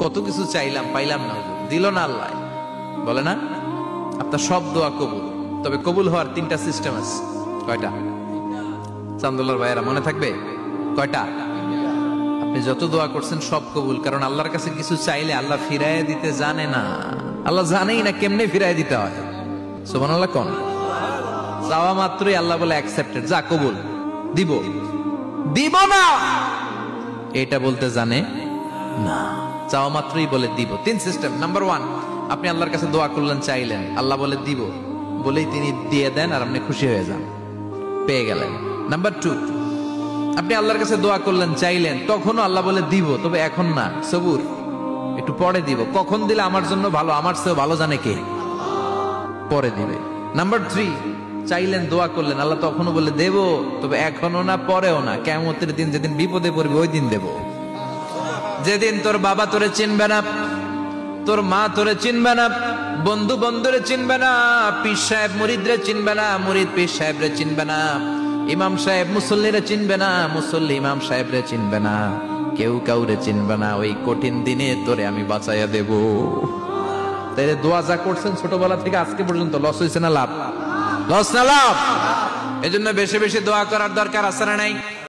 কত কিছু চাইলাম পাইলাম না, দিল না আল্লাহ। বলে না আপনার সব দোয়া কবুল, তবে কবুল হওয়ার তিনটা সিস্টেম আছে। কয়টা? চান্দুল্লার ভাইয়েরা মনে থাকবে কয়টা? আপনি যত দোয়া করছেন সব কবুল, কারণ আল্লাহর কাছে কিছু চাইলে আল্লাহ ফিরাইয়া দিতে জানে না। আল্লাহ জানেই না কেমনে ফিরাইয়া দিতে হয়। সুবহানাল্লাহ কোন চাওয়া মাত্রই আল্লাহ বলে অ্যাকসেপ্টেড, যা কবুল, দিব দিব না এটা বলতে জানে না, চাওয়া মাত্রই বলে দিব। তিন সিস্টেম। নাম্বার ওয়ান, আপনি আল্লাহর কাছে দোয়া করলেন, চাইলেন, আল্লাহ বলে দিব, বলেই তিনি দিয়ে দেন আর আপনি খুশি হয়ে যান, পেয়ে গেলেন। নাম্বার টু, আপনি আল্লাহর কাছে দোয়া করলেন, চাইলেন, তখনও আল্লাহ বলে দিব, তবে এখন না, সবুর, একটু পরে দিব। কখন দিলে আমার জন্য ভালো, আমার চেয়েও ভালো জানে কে, পরে দিবে। নাম্বার থ্রি, চাইলেন, দোয়া করলেন, আল্লাহ তখনও বলে দেব, তবে এখনো না, পরেও না, কিয়ামতের দিন যেদিন বিপদে পড়বে ওই দিন দেব। যেদিন তোর বাবা তোরে চিনবে না, তোর মা তোরে চিনবে না, বন্ধু বন্ধুরে চিনবে না, পীর সাহেব মুরিদরে চিনবে না, মুরিদ পীর সাহেবরে চিনবে না, ইমাম সাহেব মুসল্লিরে চিনবে না, মুসল্লি ইমাম সাহেবরে চিনবে না, কেউ কাউরে চিনবে না। ওই কঠিন দিনে তোরে আমি বাঁচাইয়া দেব। তাইলে দোয়া যা করছেন ছোটবেলা থেকে আজকে পর্যন্ত, লস হয়েছে না লাভ? লস না লাভ? এজন্য বেশি বেশি দোয়া করার দরকার আছে না নাই?